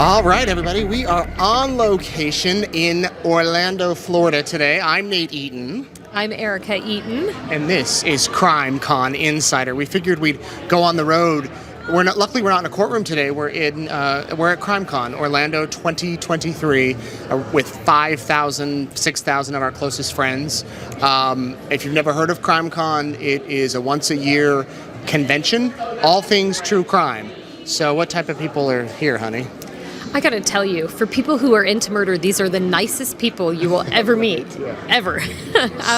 All right, everybody, we are on location in Orlando, Florida today. I'm Nate Eaton. I'm Erica Eaton. And this is CrimeCon Insider. We figured we'd go on the road. Luckily, we're not in a courtroom today. We're at CrimeCon Orlando 2023 with 5,000, 6,000 of our closest friends. If you've never heard of CrimeCon, it is a once-a-year convention, all things true crime. So what type of people are here, honey? I gotta tell you, for people who are into murder, these are the nicest people you will ever meet, ever.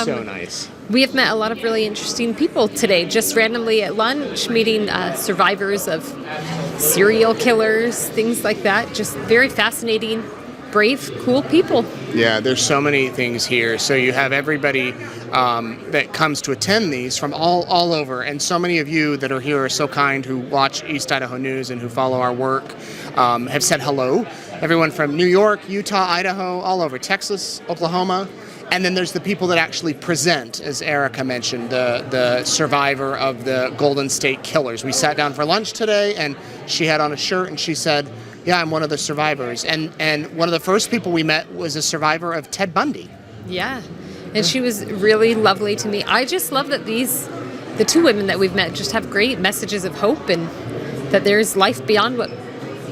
So nice. We have met a lot of really interesting people today, just randomly at lunch, meeting survivors of serial killers, things like that. Just very fascinating, brave, cool people. Yeah, there's so many things here. So you have everybody that comes to attend these from all over, and so many of you that are here are so kind who watch East Idaho News and who follow our work have said hello. Everyone from New York, Utah, Idaho, all over, Texas, Oklahoma. And then there's the people that actually present, as Erica mentioned, the survivor of the Golden State Killers. We sat down for lunch today, and she had on a shirt, and she said, yeah, I'm one of the survivors. And one of the first people we met was a survivor of Ted Bundy. Yeah, and she was really lovely to me. I just love that the two women that we've met just have great messages of hope and that there's life beyond what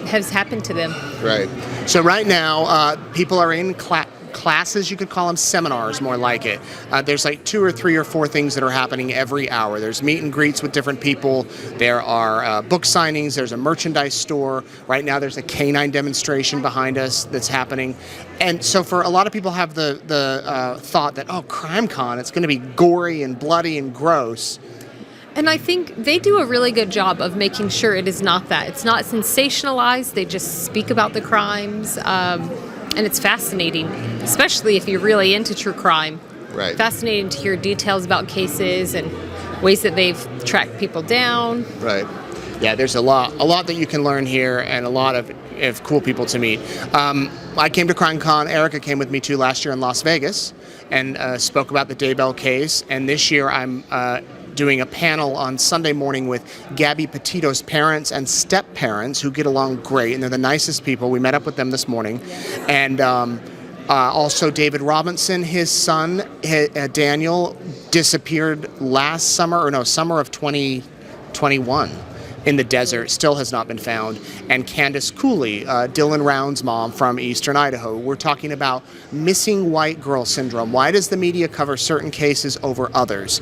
has happened to them. Right. So right now, people are in classes, you could call them seminars, more like it. There's like 2 or 3 or 4 things that are happening every hour. There's meet and greets with different people. There are book signings. There's a merchandise store. Right now there's a canine demonstration behind us that's happening. And so for a lot of people have the thought that, oh, CrimeCon, it's going to be gory and bloody and gross. And I think they do a really good job of making sure it is not that. It's not sensationalized. They just speak about the crimes. And it's fascinating, especially if you're really into true crime. Right. Fascinating to hear details about cases and ways that they've tracked people down. Right. Yeah, there's a lot that you can learn here, and a lot of cool people to meet. I came to CrimeCon. Erica came with me too last year in Las Vegas and spoke about the Daybell case. And this year I'm doing a panel on Sunday morning with Gabby Petito's parents and step-parents who get along great, and they're the nicest people. We met up with them this morning. And also David Robinson, his son, Daniel, disappeared summer of 2021 in the desert, still has not been found. And Candace Cooley, Dylan Round's mom from Eastern Idaho. We're talking about missing white girl syndrome. Why does the media cover certain cases over others?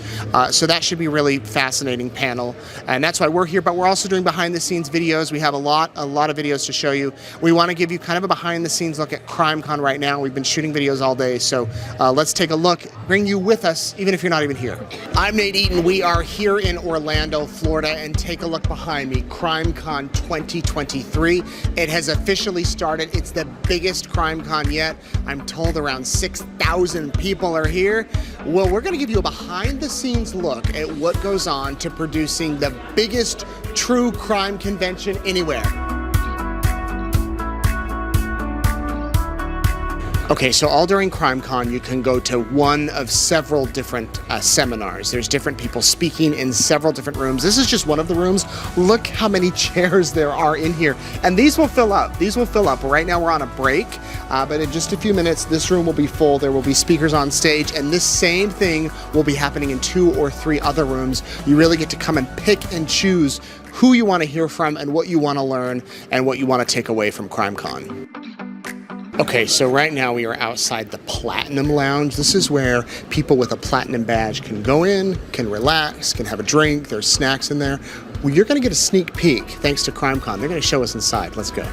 So that should be a really fascinating panel. And that's why we're here, but we're also doing behind the scenes videos. We have a lot of videos to show you. We want to give you kind of a behind the scenes look at CrimeCon right now. We've been shooting videos all day, so let's take a look, bring you with us, even if you're not even here. I'm Nate Eaton. We are here in Orlando, Florida, and take a look behind me, CrimeCon 2023. It has officially started. It's the biggest CrimeCon yet. I'm told around 6,000 people are here. Well, we're going to give you a behind-the-scenes look at what goes on to producing the biggest true crime convention anywhere. Okay, so all during CrimeCon, you can go to one of several different seminars. There's different people speaking in several different rooms. This is just one of the rooms. Look how many chairs there are in here. And these will fill up. These will fill up. Right now we're on a break, but in just a few minutes, this room will be full. There will be speakers on stage, and this same thing will be happening in 2 or 3 other rooms. You really get to come and pick and choose who you want to hear from and what you want to learn and what you want to take away from CrimeCon. Okay, so right now we are outside the Platinum Lounge. This is where people with a Platinum badge can go in, can relax, can have a drink. There's snacks in there. Well, you're going to get a sneak peek thanks to CrimeCon. They're going to show us inside. Let's go.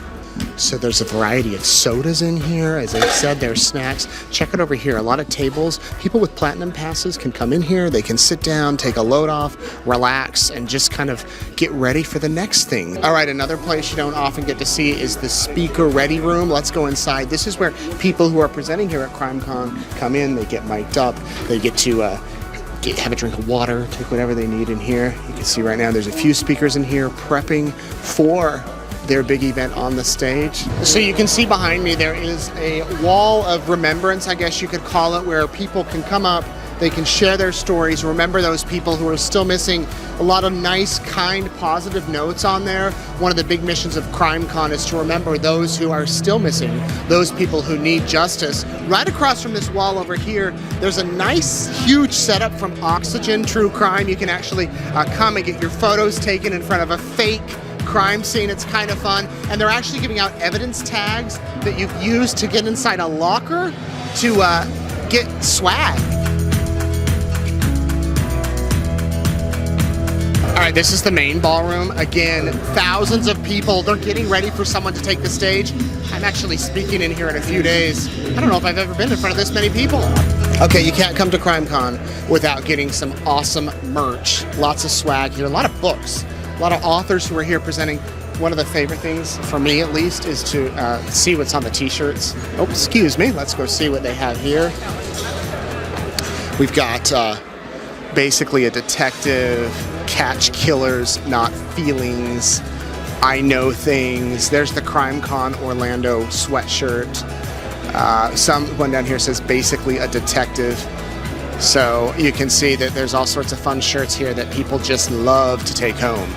So there's a variety of sodas in here. As I said, there's snacks. Check it over here. A lot of tables. People with Platinum passes can come in here. They can sit down, take a load off, relax, and just kind of get ready for the next thing. All right, another place you don't often get to see is the Speaker Ready Room. Let's go inside. This is where people who are presenting here at CrimeCon come in. They get mic'd up. They get to have a drink of water, take whatever they need in here. You can see right now there's a few speakers in here prepping for their big event on the stage. So you can see behind me there is a wall of remembrance, I guess you could call it, where people can come up, They can share their stories, remember those people who are still missing. A lot of nice, kind, positive notes on there. One of the big missions of CrimeCon is to remember those who are still missing, those people who need justice. Right across from this wall over here, there's a nice, huge setup from Oxygen True Crime. You can actually come and get your photos taken in front of a fake crime scene. It's kind of fun. And they're actually giving out evidence tags that you've used to get inside a locker to get swag. All right, this is the main ballroom. Again, thousands of people. They're getting ready for someone to take the stage. I'm actually speaking in here in a few days. I don't know if I've ever been in front of this many people. Okay, you can't come to CrimeCon without getting some awesome merch. Lots of swag here, a lot of books, a lot of authors who are here presenting. One of the favorite things, for me at least, is to see what's on the t-shirts. Oh, excuse me. Let's go see what they have here. We've got basically a detective, catch killers, not feelings, I know things. There's the CrimeCon Orlando sweatshirt. One down here says basically a detective. So you can see that there's all sorts of fun shirts here that people just love to take home.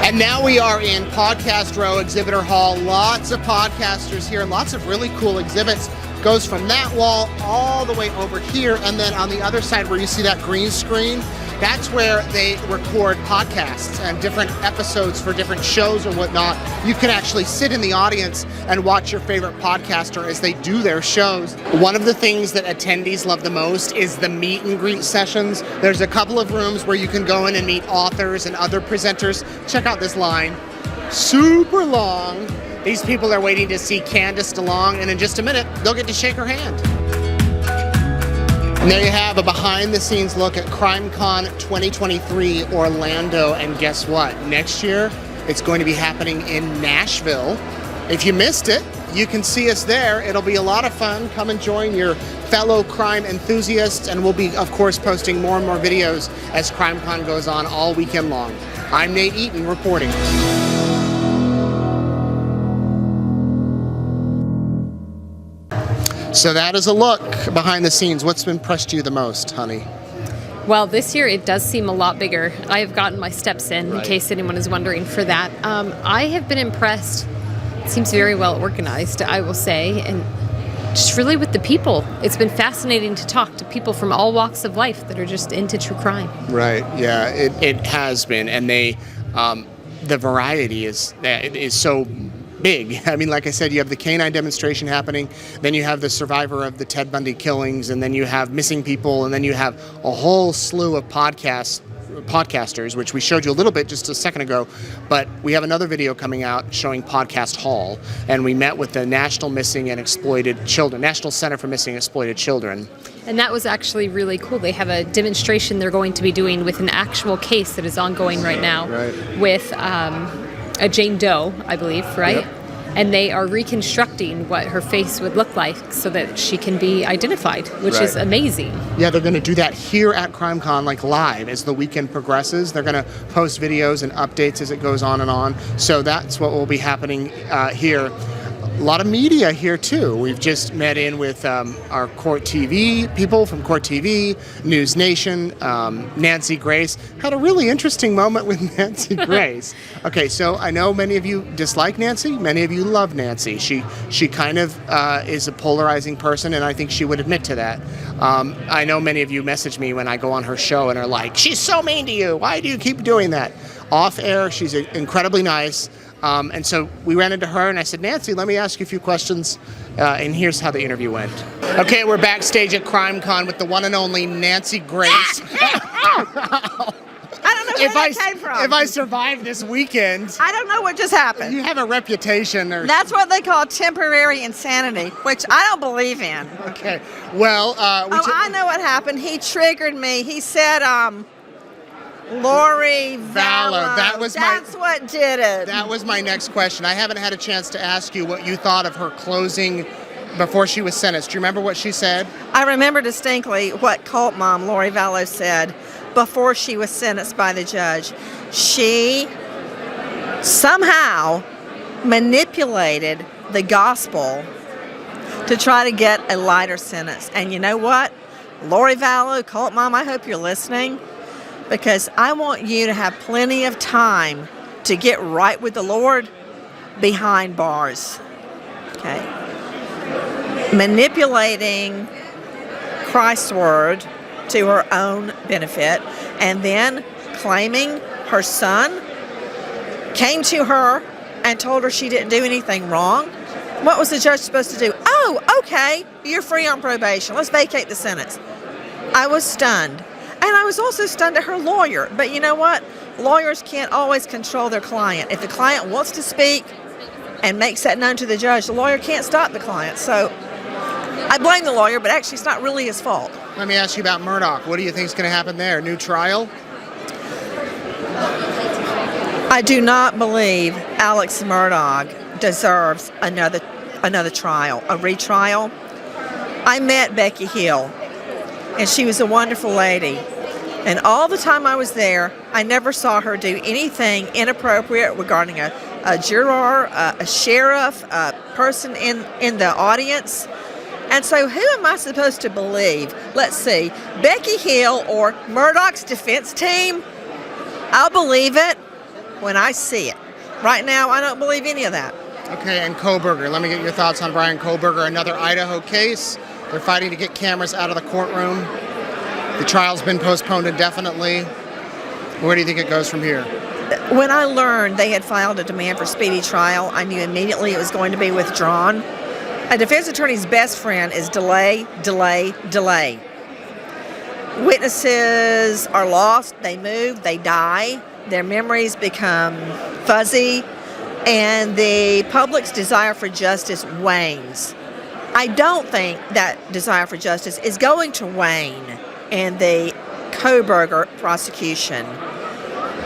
And now we are in Podcast Row Exhibitor Hall. Lots of podcasters here, lots of really cool exhibits. Goes from that wall all the way over here, and then on the other side where you see that green screen, that's where they record podcasts and different episodes for different shows or whatnot. You can actually sit in the audience and watch your favorite podcaster as they do their shows. One of the things that attendees love the most is the meet and greet sessions. There's a couple of rooms where you can go in and meet authors and other presenters. Check out this line. Super long. These people are waiting to see Candace DeLong, and in just a minute, they'll get to shake her hand. And there you have a behind-the-scenes look at CrimeCon 2023 Orlando, and guess what? Next year, it's going to be happening in Nashville. If you missed it, you can see us there. It'll be a lot of fun. Come and join your fellow crime enthusiasts, and we'll be, of course, posting more and more videos as CrimeCon goes on all weekend long. I'm Nate Eaton reporting. So that is a look behind the scenes. What's impressed you the most, honey? Well, this year it does seem a lot bigger. I have gotten my steps in case anyone is wondering for that. I have been impressed. It seems very well organized, I will say, and just really with the people. It's been fascinating to talk to people from all walks of life that are just into true crime. Right, yeah, it has been, and they, the variety is so big. I mean, like I said, you have the canine demonstration happening, then you have the survivor of the Ted Bundy killings, and then you have missing people, and then you have a whole slew of podcasters, which we showed you a little bit just a second ago, but we have another video coming out showing Podcast Hall, and we met with the National Missing and Exploited Children, National Center for Missing and Exploited Children. And that was actually really cool. They have a demonstration they're going to be doing with an actual case that is ongoing right now with a Jane Doe, I believe, right? Yep. And they are reconstructing what her face would look like so that she can be identified, which is amazing. Yeah, they're going to do that here at CrimeCon, like live, as the weekend progresses. They're going to post videos and updates as it goes on and on. So that's what will be happening here. A lot of media here too. We've just met in with our Court TV people from Court TV, News Nation, Nancy Grace. Had a really interesting moment with Nancy Grace. Okay, so I know many of you dislike Nancy. Many of you love Nancy. She kind of is a polarizing person, and I think she would admit to that. I know many of you message me when I go on her show and are like, "She's so mean to you. Why do you keep doing that?" Off air, she's incredibly nice. And so we ran into her and I said, "Nancy, let me ask you a few questions." And here's how the interview went. Okay, we're backstage at CrimeCon with the one and only Nancy Grace. I don't know where that came from. If I survive this weekend... I don't know what just happened. You have a reputation. That's what they call temporary insanity, which I don't believe in. Okay, well... I know what happened. He triggered me. He said... Lori Vallow. That's what did it. That was my next question. I haven't had a chance to ask you what you thought of her closing before she was sentenced. Do you remember what she said? I remember distinctly what cult mom Lori Vallow said before she was sentenced by the judge. She somehow manipulated the gospel to try to get a lighter sentence. And you know what? Lori Vallow, Cult Mom, I hope you're listening, because I want you to have plenty of time to get right with the Lord behind bars. Okay? Manipulating Christ's word to her own benefit, and then claiming her son came to her and told her she didn't do anything wrong. What was the judge supposed to do? Oh, okay, you're free on probation. Let's vacate the sentence. I was stunned. And I was also stunned at her lawyer. But you know what? Lawyers can't always control their client. If the client wants to speak and makes that known to the judge, the lawyer can't stop the client. So I blame the lawyer, but actually it's not really his fault. Let me ask you about Murdaugh. What do you think is going to happen there? New trial? I do not believe Alex Murdaugh deserves another trial, a retrial. I met Becky Hill, and she was a wonderful lady. And all the time I was there, I never saw her do anything inappropriate regarding a juror, a sheriff, a person in the audience. And so who am I supposed to believe? Let's see, Becky Hill or Murdaugh's defense team? I'll believe it when I see it. Right now, I don't believe any of that. Okay, and Kohberger. Let me get your thoughts on Brian Kohberger, another Idaho case. They're fighting to get cameras out of the courtroom. The trial's been postponed indefinitely. Where do you think it goes from here? When I learned they had filed a demand for speedy trial, I knew immediately it was going to be withdrawn. A defense attorney's best friend is delay, delay, delay. Witnesses are lost, they move, they die, their memories become fuzzy, and the public's desire for justice wanes. I don't think that desire for justice is going to wane in the Kohberger prosecution.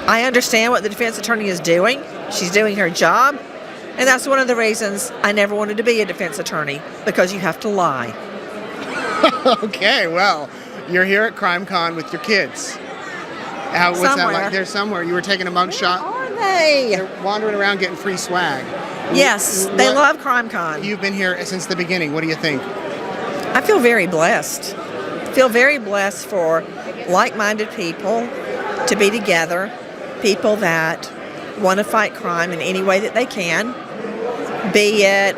I understand what the defense attorney is doing. She's doing her job. And that's one of the reasons I never wanted to be a defense attorney, because you have to lie. Okay, well, you're here at CrimeCon with your kids. What's that like? They're somewhere. You were taking a mugshot. Where are they? They're wandering around getting free swag. Yes, they love CrimeCon. You've been here since the beginning. What do you think? I feel very blessed. Feel very blessed for like-minded people to be together, people that want to fight crime in any way that they can, be it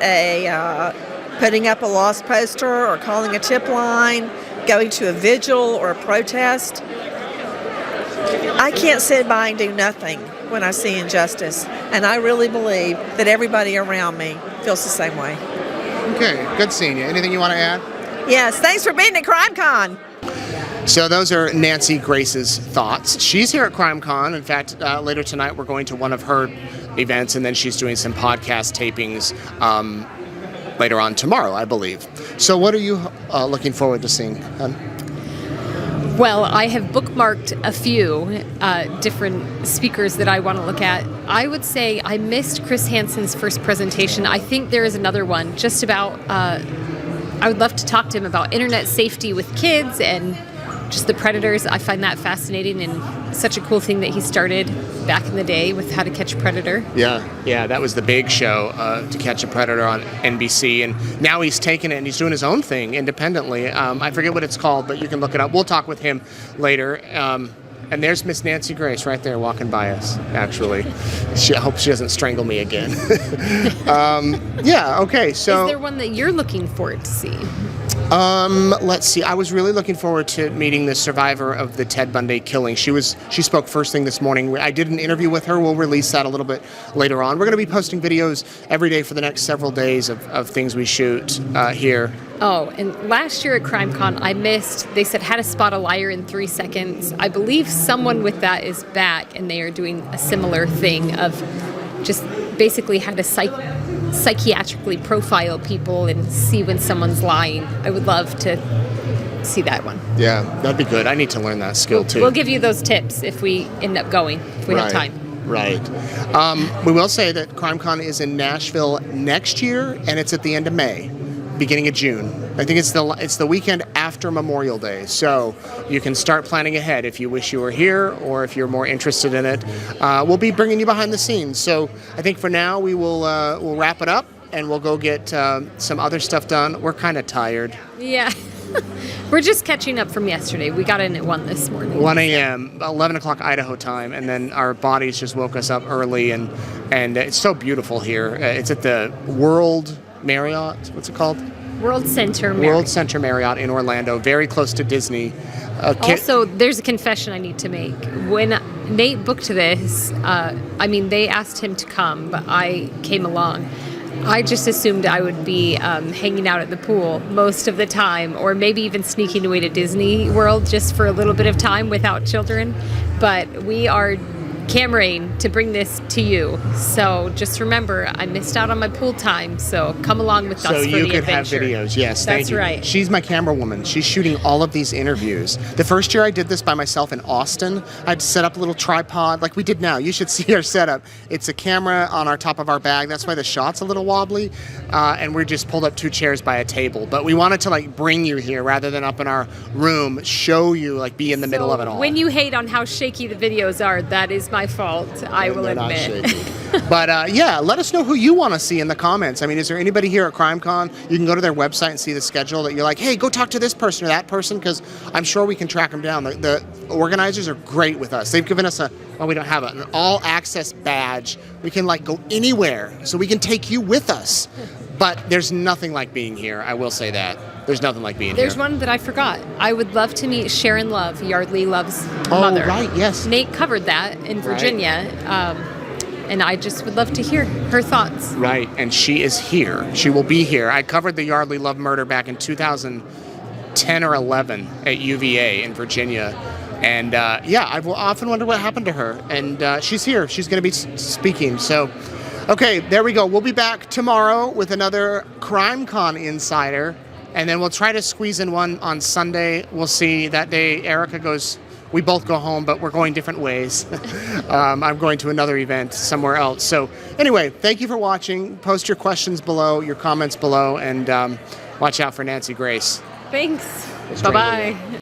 putting up a lost poster or calling a tip line, going to a vigil or a protest. I can't sit by and do nothing when I see injustice, and I really believe that everybody around me feels the same way. Okay, good seeing you. Anything you want to add? Yes, thanks for being at CrimeCon. So those are Nancy Grace's thoughts. She's here at CrimeCon. In fact, later tonight we're going to one of her events, and then she's doing some podcast tapings later on tomorrow, I believe. So what are you looking forward to seeing? Well, I have bookmarked a few different speakers that I want to look at. I would say I missed Chris Hansen's first presentation. I think there is another one just about, I would love to talk to him about internet safety with kids and just the predators. I find that fascinating and such a cool thing that he started back in the day with How to Catch a Predator. Yeah, that was the big show, To Catch a Predator on NBC, and now he's taken it and he's doing his own thing independently. I forget what it's called, but you can look it up. We'll talk with him later. And there's Miss Nancy Grace right there walking by us, actually. I hope she doesn't strangle me again. Yeah, okay, so... Is there one that you're looking forward to see? Let's see. I was really looking forward to meeting the survivor of the Ted Bundy killing. She spoke first thing this morning. I did an interview with her. We'll release that a little bit later on. We're going to be posting videos every day for the next several days of things we shoot here. Oh, and last year at CrimeCon, I missed, they said how to spot a liar in 3 seconds. I believe someone with that is back, and they are doing a similar thing of just basically how to psychiatrically profile people and see when someone's lying. I would love to see that one. Yeah, that'd be good. I need to learn that skill too. We'll give you those tips if we end up going, if we have time. Right. We will say that CrimeCon is in Nashville next year, and it's at the end of May, beginning of June. I think it's the weekend after Memorial Day, so you can start planning ahead if you wish you were here or if you're more interested in it. We'll be bringing you behind the scenes. So I think for now we'll wrap it up and we'll go get some other stuff done. We're kind of tired. Yeah. We're just catching up from yesterday. We got in at 1 this morning. 1 a.m., 11 o'clock Idaho time, and then our bodies just woke us up early, and it's so beautiful here. It's at the World Marriott. What's it called? World Center Marriott. World Center Marriott in Orlando, very close to Disney. Also, there's a confession I need to make. When Nate booked this, they asked him to come, but I came along. I just assumed I would be hanging out at the pool most of the time, or maybe even sneaking away to Disney World just for a little bit of time without children. But we are cameraing to bring this to you. So just remember, I missed out on my pool time, so come along with us for the adventure. So you could have videos, yes, thank you. That's right. She's my camera woman. She's shooting all of these interviews. The first year I did this by myself in Austin, I had to set up a little tripod like we did now. You should see our setup. It's a camera on our top of our bag. That's why the shot's a little wobbly. And we just pulled up 2 chairs by a table. But we wanted to bring you here rather than up in our room, show you, be in the middle of it all. When you hate on how shaky the videos are, that is my fault. I will admit. But let us know who you want to see in the comments. I mean, is there anybody here at CrimeCon? You can go to their website and see the schedule that you're like, hey, go talk to this person or that person, because I'm sure we can track them down. The organizers are great with us. They've given us we don't have an all-access badge. We can go anywhere, so we can take you with us. But there's nothing like being here. I will say that. There's nothing like being here. There's one that I forgot. I would love to meet Sharon Love, Yardley Love's mother. Oh, right, yes. Nate covered that in Virginia, and I just would love to hear her thoughts. Right, and she is here. She will be here. I covered the Yardley Love murder back in 2010 or 11 at UVA in Virginia. And I've often wondered what happened to her. And she's here. She's going to be speaking. So, okay, there we go. We'll be back tomorrow with another CrimeCon Insider. And then we'll try to squeeze in one on Sunday. We'll see. That day, Erica goes, we both go home, but we're going different ways. I'm going to another event somewhere else. So anyway, thank you for watching. Post your questions below, your comments below, and watch out for Nancy Grace. Thanks. Bye-bye.